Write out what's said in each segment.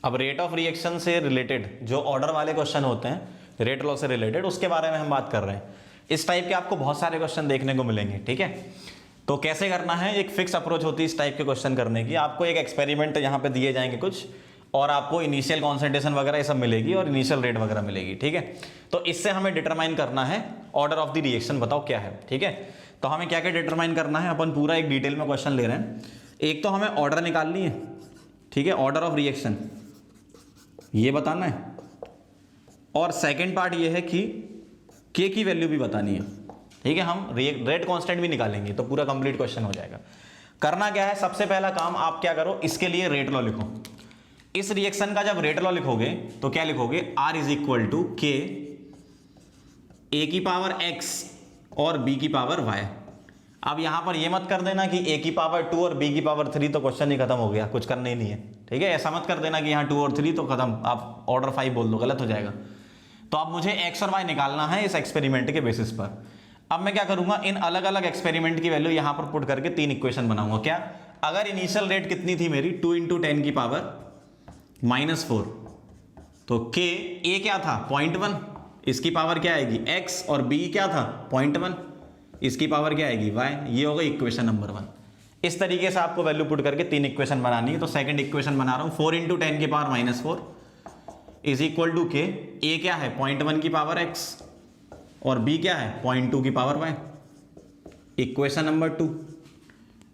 अब rate of reaction से related जो ऑर्डर वाले क्वेश्चन होते हैं रेट लॉ से रिलेटेड, उसके बारे में हम बात कर रहे हैं। इस टाइप के आपको बहुत सारे क्वेश्चन देखने को मिलेंगे, ठीक है। तो कैसे करना है, एक फिक्स अप्रोच होती है इस टाइप के क्वेश्चन करने की। आपको एक एक्सपेरिमेंट यहाँ पे दिए जाएंगे कुछ, और आपको इनिशियल कॉन्सेंट्रेशन वगैरह ये सब मिलेगी और इनिशियल रेट वगैरह मिलेगी, ठीक है। तो इससे हमें डिटरमाइन करना है ऑर्डर ऑफ द रिएक्शन, बताओ क्या है, ठीक है। तो हमें क्या क्या डिटरमाइन करना है, अपन पूरा एक डिटेल में क्वेश्चन ले रहे हैं। एक तो हमें ऑर्डर निकालनी है, ठीक है, ऑर्डर ऑफ रिएक्शन ये बताना है, और सेकेंड पार्ट ये है कि के की वैल्यू भी बतानी है, ठीक है। हम रेट कांस्टेंट भी निकालेंगे तो पूरा कंप्लीट क्वेश्चन हो जाएगा। करना क्या है, सबसे पहला काम आप क्या करो, इसके लिए रेट लॉ लिखो। इस रिएक्शन का जब रेट लॉ लिखोगे तो क्या लिखोगे, R इज इक्वल टू के ए की पावर x और b की पावर y। अब यहां पर ये मत कर देना कि a की पावर 2 और b की पावर 3, तो क्वेश्चन ही खत्म हो गया, कुछ करना ही नहीं है, ठीक है। ऐसा मत कर देना कि यहाँ 2 और 3 तो खत्म, आप ऑर्डर 5 बोल दो, गलत हो जाएगा। तो अब मुझे x और y निकालना है इस एक्सपेरिमेंट के बेसिस पर। अब मैं क्या करूंगा, इन अलग अलग एक्सपेरिमेंट की वैल्यू यहां पर पुट करके 3 इक्वेशन बनाऊंगा। क्या, अगर इनिशियल रेट कितनी थी मेरी, 2 × 10 की पावर -4, तो k a क्या था 0.1, इसकी पावर क्या आएगी x, और b क्या था 0.1, इसकी पावर क्या आएगी y। ये हो गई इक्वेशन नंबर 1। इस तरीके से आपको वैल्यू पुट करके 3 इक्वेशन बनानी है। तो सेकंड इक्वेशन बना रहा हूं, 4 × 10 की पावर -4 इज इक्वल टू के, a क्या है 0.1 की पावर x और b क्या है 0.2 की पावर y, इक्वेशन नंबर 2।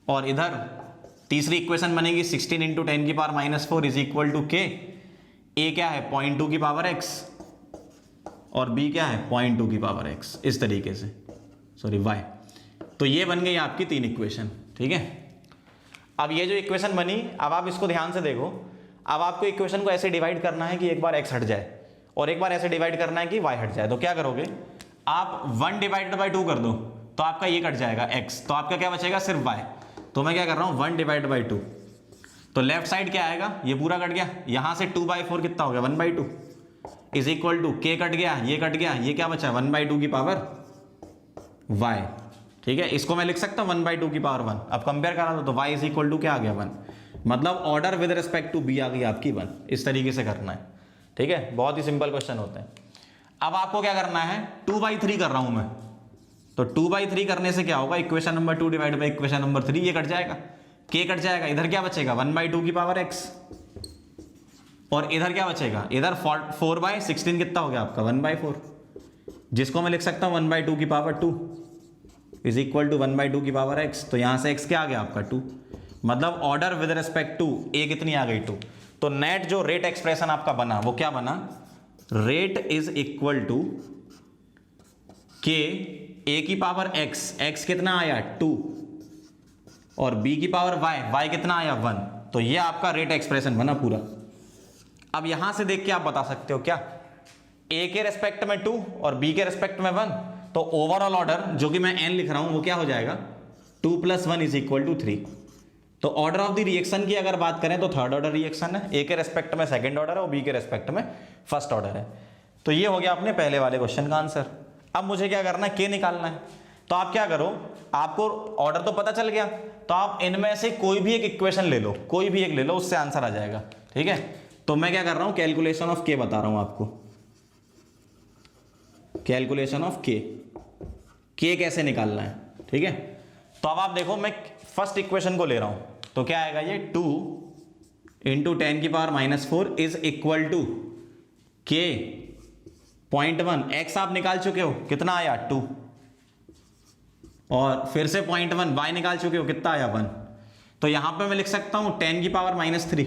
और इधर तीसरी इक्वेशन बनेगी 16 × 10 की पावर -4 इज इक्वल टू के, a क्या है 0.2 की पावर x और b क्या है 0.2 की पावर x, इस तरीके से, सॉरी y। तो ये बन गई आपकी 3 इक्वेशन, ठीक है। अब ये जो इक्वेशन बनी, अब आप इसको ध्यान से देखो। अब आपको इक्वेशन को ऐसे डिवाइड करना है कि एक बार x हट जाए और एक बार ऐसे डिवाइड करना है कि y हट जाए। तो क्या करोगे, आप 1 / 2 कर दो तो आपका ये कट जाएगा x, तो आपका क्या बचेगा सिर्फ y। तो मैं क्या कर रहा हूं 1 / 2, तो लेफ्ट साइड क्या आएगा, ये पूरा कट गया, यहां से 2/4 कितना हो गया 1/2 इज इक्वल टू के कट गया, ये कट गया, ये क्या बचा 1/2 की पावर y, ठीक है। इसको मैं लिख सकता हूं 1/2 की पावर 1। अब कंपेयर करा दो तो y इज इक्वल टू क्या आ गया 1, मतलब order with respect to b आ गई आपकी 1। इस तरीके से करना है, ठीक है। बहुत ही सिंपल क्वेश्चन होते हैं। अब आपको क्या करना है, 2/3 कर रहा हूं मैं, तो 2/3 करने से क्या होगा, equation number 2 divide by equation number 3, ये कट जाएगा, k कट जाएगा, इधर क्या बचेगा 1/2 की पावर x, और इधर क्या बचेगा, इधर 4/16 कितना हो गया आपका 1/4, जिसको मैं लिख सकता हूं 1/2 की पावर 2 इज इक्वल टू 1/2 की पावर x। तो यहां से x क्या आ गया आपका 2, मतलब order with respect to a कितनी आ गई 2। तो नेट जो रेट एक्सप्रेशन आपका बना वो क्या बना, रेट इज इक्वल टू के a की पावर x, x कितना आया 2, और b की पावर y, y कितना आया 1। तो ये आपका रेट एक्सप्रेशन बना पूरा। अब यहां से देख के आप बता सकते हो क्या, a के रेस्पेक्ट में 2 और b के रेस्पेक्ट में 1, तो ओवरऑल ऑर्डर जो कि मैं n लिख रहा हूं वो क्या हो जाएगा 2 + 1 इज इक्वल टू 3। तो ऑर्डर ऑफ द रिएक्शन की अगर बात करें तो थर्ड ऑर्डर रिएक्शन है, a के रेस्पेक्ट में सेकंड ऑर्डर है और b के रेस्पेक्ट में फर्स्ट ऑर्डर है। तो ये हो गया अपने पहले वाले क्वेश्चन का आंसर। अब मुझे क्या करना है, k निकालना है। तो आप क्या करो, आपको ऑर्डर तो पता चल गया, तो आप इनमें से कोई भी एक इक्वेशन ले लो, कोई भी एक ले लो, उससे आंसर आ जाएगा, ठीक है। तो मैं क्या कर रहा हूं, कैलकुलेशन ऑफ k बता रहा हूं आपको, कैलकुलेशन ऑफ k कैसे निकालना है, ठीक है। तो अब आप देखो, मैं फर्स्ट इक्वेशन को ले रहा हूं, तो क्या आएगा ये 2 × 10 की power -4 is equal to k 0.1, x आप निकाल चुके हो, कितना आया 2, और फिर से 0.1 y निकाल चुके हो, कितना आया 1। तो यहां पे मैं लिख सकता हूं 10 की पावर -3,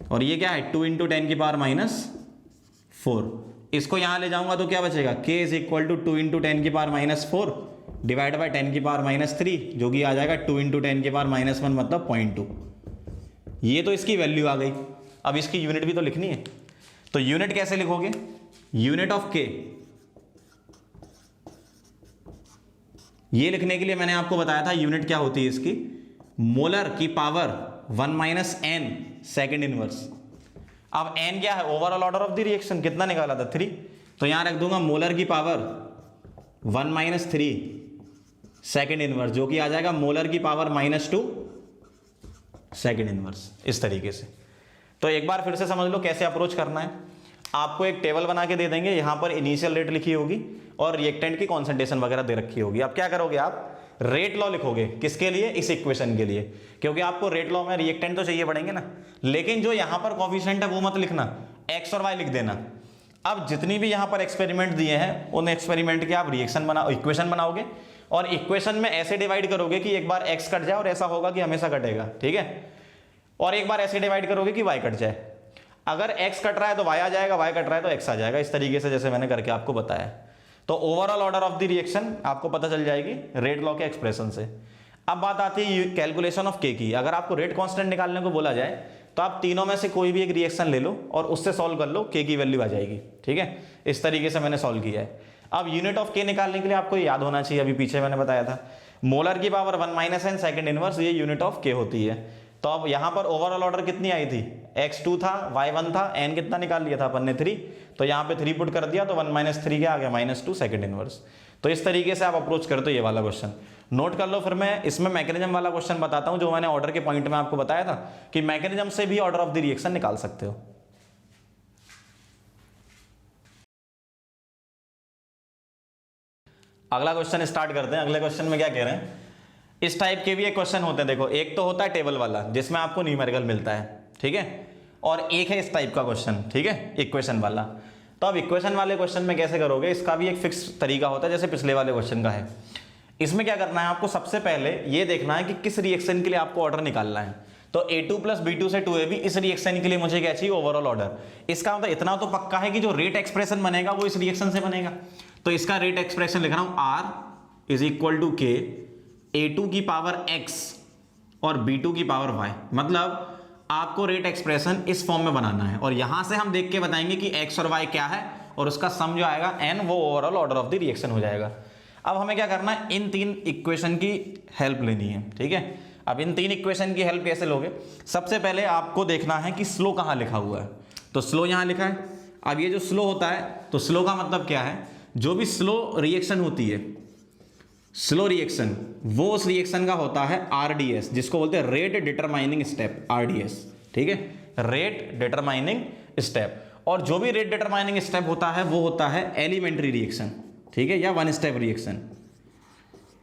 और ये क्या है 2 × 10 की पावर -4। इसको यहां ले जाऊंगा तो क्या बचेगा, k इज इक्वल टू 2 × 10 की पावर -4 डिवाइड बाई 10 की पावर -3, जो कि आ जाएगा 2 × 10 की पावर -1, मतलब 0.2। ये तो इसकी वैल्यू आ गई। अब इसकी यूनिट भी तो लिखनी है, तो यूनिट कैसे लिखोगे, यूनिट ऑफ k, ये लिखने के लिए मैंने आपको बताया था यूनिट क्या होती है इसकी, मोलर की पावर 1 - n सेकेंड इनवर्स। अब n क्या है, overall order of the reaction, कितना निकाला था 3, तो यहां रख दूंगा मोलर की पावर 1 - 3 सेकेंड इनवर्स, जो कि आ जाएगा मोलर की पावर -2 सेकेंड इनवर्स, इस तरीके से, तो एक बार फिर से समझ लो कैसे अप्रोच करना है। आपको एक टेबल बना के दे देंगे, यहां पर इनिशियल रेट लिखी होगी और रिएक्टेंट की कॉन्सेंट्रेशन वगैरह दे रखी होगी। अब क्या करोगे आप, रेट लॉ लिखोगे। किसके लिए, इस इक्वेशन के लिए, क्योंकि आपको रेट लॉ में रिएक्टेंट तो चाहिए पड़ेंगे ना। लेकिन जो यहां पर कोफिशिएंट है वो मत लिखना, एक्स और वाई लिख देना। अब जितनी भी यहां पर एक्सपेरिमेंट दिए हैं उन एक्सपेरिमेंट के आप रिएक्शन बनाओ, इक्वेशन बनाओगे और इक्वेशन में ऐसे डिवाइड करोगे कि एक बार एक्स कट जाए और ऐसा होगा कि हमेशा कटेगा, ठीक है। और एक बार ऐसे डिवाइड करोगे कि वाई कट जाए। अगर एक्स कट रहा है तो वाई आ जाएगा, वाई कट रहा है तो एक्स आ जाएगा, इस तरीके से जैसे मैंने करके आपको बताया। तो overall order of the reaction आपको पता चल जाएगी रेट लॉ के एक्सप्रेशन से। अब बात आती है कैलकुलेशन ऑफ के की। अगर आपको रेट कांस्टेंट निकालने को बोला जाए तो आप तीनों में से कोई भी एक रिएक्शन ले लो और उससे सॉल्व कर लो, के की वैल्यू आ जाएगी, ठीक है। इस तरीके से मैंने सॉल्व किया है। अब यूनिट ऑफ के निकालने के लिए आपको याद होना चाहिए, अभी पीछे मैंने बताया था मोलर की पावर 1 - n सेकंड इनवर्स, ये यूनिट ऑफ के होती है। तो अब यहां पर ओवरऑल ऑर्डर कितनी आई थी, x2 था, y1 था, n कितना निकाल लिया था अपन ने 3, तो यहां पे 3 पुट कर दिया तो 1 - 3 क्या आ गया, -2 सेकंड इनवर्स। तो इस तरीके से आप अप्रोच करते हो ये वाला क्वेश्चन। नोट कर लो। फिर मैं इसमें मैकेनिज्म वाला क्वेश्चन बताता हूं जो मैंने ऑर्डर के पॉइंट में आपको बताया था कि मैकेनिज्म से भी ऑर्डर ऑफ द रिएक्शन निकाल सकते हो। अगला क्वेश्चन स्टार्ट करते हैं। अगले क्वेश्चन में क्या कह रहे हैं, इस टाइप के भी एक क्वेश्चन होते हैं। देखो, एक तो होता है टेबल वाला जिसमें आपको न्यूमेरिकल मिलता है, ठीक है, और एक है इस टाइप का क्वेश्चन, ठीक है, इक्वेशन वाला। तो अब इक्वेशन वाले क्वेश्चन में कैसे करोगे, इसका भी एक फिक्स तरीका होता है जैसे पिछले वाले क्वेश्चन का है। इसमें क्या करना है, आपको सबसे पहले ये देखना है कि किस रिएक्शन के लिए आपको ऑर्डर निकालना है। तो A2 + B2 से 2AB, इस रिएक्शन के लिए मुझे क्या चाहिए, ओवरऑल ऑर्डर। इसका मतलब इतना तो पक्का है कि जो रेट एक्सप्रेशन बनेगा वो इस रिएक्शन से बनेगा। तो इसका रेट एक्सप्रेशन लिख रहा हूं, R = K A2 की पावर x और B2 की पावर y। मतलब आपको रेट एक्सप्रेशन इस फॉर्म में बनाना है और यहां से हम देख के बताएंगे कि x और y क्या है और उसका सम जो आएगा n, वो overall order of the reaction हो जाएगा। अब हमें क्या करना है, इन तीन इक्वेशन की हेल्प लेनी है, ठीक है। अब इन तीन इक्वेशन की हेल्प कैसे लोगे, सबसे पहले आपको देखना है कि स्लो कहां लिखा हुआ है। तो स्लो यहां लिखा है। अब ये जो स्लो होता है, तो स्लो का मतलब क्या है, जो भी स्लो रिएक्शन होती है, स्लो रिएक्शन, वो उस रिएक्शन का होता है RDS, जिसको बोलते हैं रेट डिटरमाइनिंग स्टेप, RDS, ठीक है, रेट डिटरमाइनिंग स्टेप। और जो भी रेट डिटरमाइनिंग स्टेप होता है वो होता है एलिमेंट्री रिएक्शन, ठीक है, या वन स्टेप रिएक्शन,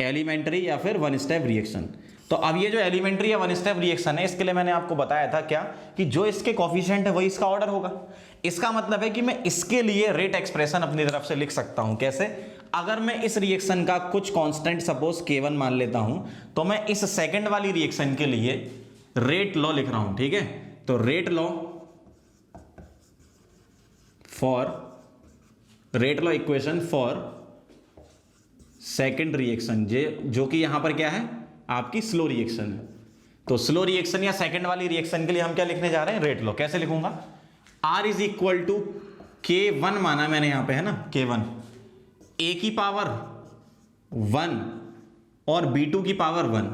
एलिमेंट्री या फिर वन स्टेप रिएक्शन। तो अब ये जो एलिमेंट्री या वन स्टेप रिएक्शन है, इसके लिए मैंने आपको बताया था क्या, कि जो इसके कोफिशिएंट है वही इसका ऑर्डर होगा। इसका मतलब है कि मैं इसके लिए रेट एक्सप्रेशन अपनी तरफ से लिख सकता हूं। कैसे, अगर मैं इस रिएक्शन का कुछ कांस्टेंट सपोज K1 मान लेता हूं, तो मैं इस सेकंड वाली रिएक्शन के लिए रेट लॉ लिख रहा हूं, ठीक है। तो rate law equation for second reaction, जो कि यहां पर क्या है, आपकी स्लो रिएक्शन है। तो स्लो रिएक्शन या सेकंड वाली रिएक्शन के लिए हम क्या लिखने जा रहे हैं, रेट लॉ। कैसे लिखूंगा, R = K1 माना मैंने यहां पे, है ना, K1 A की पावर 1 और B2 की पावर 1।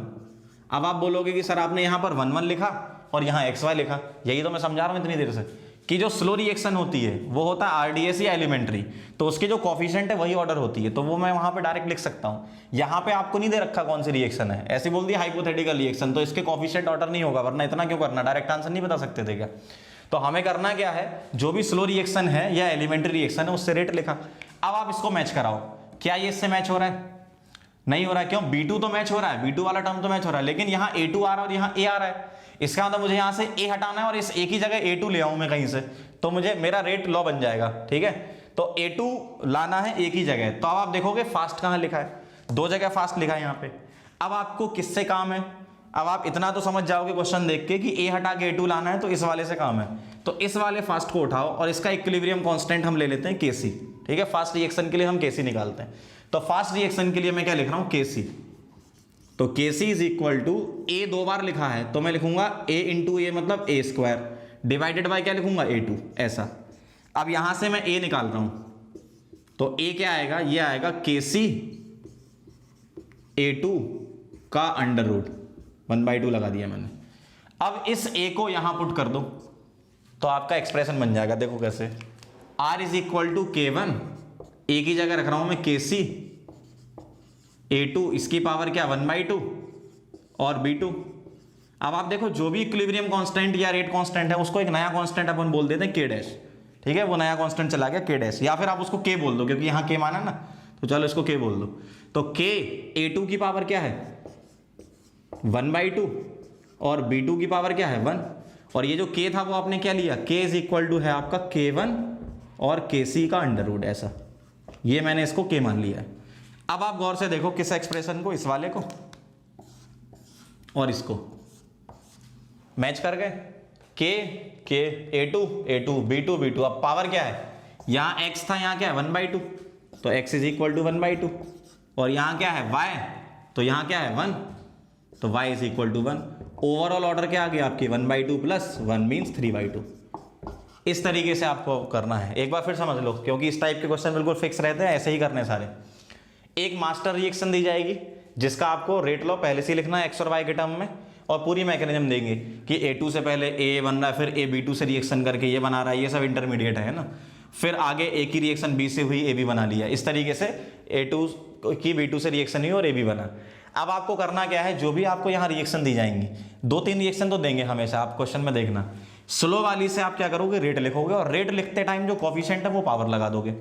अब आप बोलोगे कि सर आपने यहां पर 1 1 लिखा और यहां XY लिखा। यही तो मैं समझा रहा हूं इतनी देर से कि जो स्लो रिएक्शन होती है वो होता है RDS या एलिमेंट्री, तो उसके जो कोफिशिएंट है वही ऑर्डर होती है। तो वो मैं वहां पे डायरेक्ट लिख सकता हूं। यहां पे आपको नहीं दे रखा कौन सी रिएक्शन है, ऐसे बोल दिया हाइपोथेटिकल रिएक्शन, तो इसके कोफिशिएंट ऑर्डर नहीं होगा, वरना इतना क्यों करना, डायरेक्ट आंसर नहीं बता सकते थे क्या। तो हमें करना क्या है, जो भी स्लो रिएक्शन है या एलिमेंट्री रिएक्शन है उससे रेट लिखा। अब आप इसको मैच कराओ, क्या ये इससे मैच हो रहा है, नहीं हो रहा है। क्यों, B2 तो मैच हो रहा है, B2 वाला टर्म तो मैच हो रहा है, लेकिन यहाँ A2 आ रहा है और यहाँ A आ रहा है। इसका मतलब मुझे यहाँ से A हटाना है और इस A की जगह A2 ले आऊं मैं कहीं से, तो मुझे मेरा रेट लॉ बन जाएगा, ठीक है। तो A2 लाना है A की जगह। तो अब आप देखोगे फास्ट कहाँ लिखा है, 2 जगह फास्ट लिखा है यहाँ पे। अब आपको किससे काम है, अब आप इतना तो समझ जाओगे क्वेश्चन देख के कि A हटा के A2 लाना है, तो इस वाले से काम है। तो इस वाले फास्ट को उठाओ और इसका इक्विलिब्रियम कांस्टेंट हम ले लेते हैं Kc, ठीक है। फास्ट रिएक्शन के लिए हम Kc निकालते हैं। तो फास्ट रिएक्शन के लिए मैं क्या लिख रहा हूं, Kc। तो Kc = A 2 बार लिखा है तो मैं लिखूंगा A × A मतलब A² डिवाइडेड बाय क्या लिखूंगा, A2, ऐसा। अब यहां से मैं A निकाल रहा हूं, तो A क्या आएगा, ये आएगा Kc A2 का √ 1/2 लगा दिया मैंने। अब इस A को यहां पुट कर दो तो आपका एक्सप्रेशन बन जाएगा। देखो कैसे, R = K1, A की जगह रख रहा हूं मैं Kc A2, इसकी पावर क्या 1/2 और B2। अब आप देखो जो भी इक्विलिब्रियम कांस्टेंट या रेट कांस्टेंट है उसको एक नया कांस्टेंट अपन बोल देते हैं के डैश, ठीक है, वो नया कांस्टेंट चला गया के डैश, या फिर आप उसको के बोल दो क्योंकि यहाँ के माना ना, तो चलो इसको के बोल दो। तो के a2 की पावर क्या है 1/2 और b2 की पावर क्या है 1, और ये जो k था वो आपने क्या लिया, k इज इक्वल टू है आपका k1 और kc का अंडर रूट, ऐसा, ये मैंने इसको k मान लिया है। अब आप गौर से देखो किस एक्सप्रेशन को, इस वाले को और इसको मैच कर गए, k a2 b2 अब पावर क्या है, यहां x था, यहां क्या है 1/2, तो x इज इक्वल टू 1/2, और यहां क्या है y, तो यहां क्या है 1, तो y is equal to 1। Overall order क्या आ गया आपकी 1/2 प्लस 1 मीन्स 3/2। इस तरीके से आपको करना है, एक बार फिर समझ लो क्योंकि इस टाइप के क्वेश्चन बिल्कुल फिक्स रहते हैं, ऐसे ही करने सारे। एक मास्टर रिएक्शन दी जाएगी जिसका आपको रेट लॉ पहले से लिखना है x और y के टर्म में, और पूरी मैकेनिज्म देंगे कि A2 से पहले A बन रहा है, फिर A B2 से रिएक्शन करके ये बना रहा है, ये सब इंटरमीडिएट है ना, फिर आगे A की रिएक्शन B से हुई AB बना लिया, इस तरीके से A2 की B2 से रिएक्शन हुई और AB बना। अब आपको करना क्या है, जो भी आपको यहाँ रिएक्शन दी जाएंगी, 2-3 रिएक्शन तो देंगे हमेशा, आप क्वेश्चन में देखना, स्लो वाली से आप क्या करोगे, रेट लिखोगे, और रेट लिखते टाइम जो कोफिशिएंट है वो पावर लगा दोगे।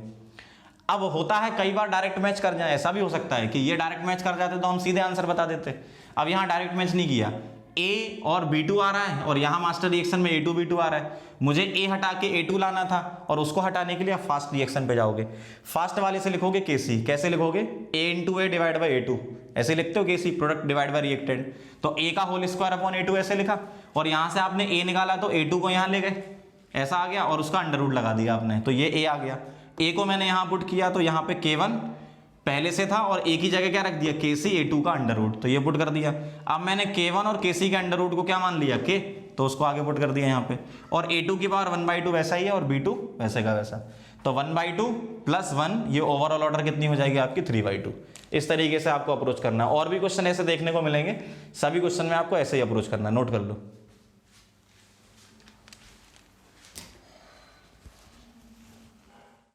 अब होता है कई बार डायरेक्ट मैच कर जाए, ऐसा भी हो सकता है कि ये डायरेक्ट मैच कर जाते तो हम सीधे आंसर बता देते। अब यहाँ डायरेक्ट मैच नहीं किया, A और B2 आ रहा है और यहाँ मास्टर रिएक्शन में A2 B2 आ रहा है, मुझे A हटा के A2 लाना था, और उसको हटाने के लिए आप फास्ट रिएक्शन पे जाओगे, फास्ट वाले से लिखोगे KC, कैसे लिखोगे A × A divide by A2, ऐसे लिखते हो KC, product divide by reacted, तो A का होल स्क्वायर अपॉन A2 ऐसे लिखा, और यहाँ से आपने A निकाला तो A2 को यहाँ ले गए, ऐसा आ गया, और उसका अंडर रूट लगा दिया आपने, तो ये A आ गया। A को मैंने यहाँ पुट किया तो यहाँ पे K1 पहले से था और A की जगह क्या रख दिया, KC A2 का अंडर रूट, तो ये पुट कर दिया। अब मैंने K1 और KC के अंडर रूट को क्या मान लिया, K, तो उसको आगे पुट कर दिया यहाँ पे, और A2 की पावर 1/2 वैसा ही है और B2 वैसे का वैसा, तो 1/2 प्लस 1, ये ओवरऑल ऑर्डर कितनी हो जाएगी आपकी 3/2। इस तरीके से आपको अप्रोच करना है, और भी क्वेश्चन ऐसे देखने को मिलेंगे, सभी क्वेश्चन में आपको ऐसे ही अप्रोच करना है, नोट कर लो।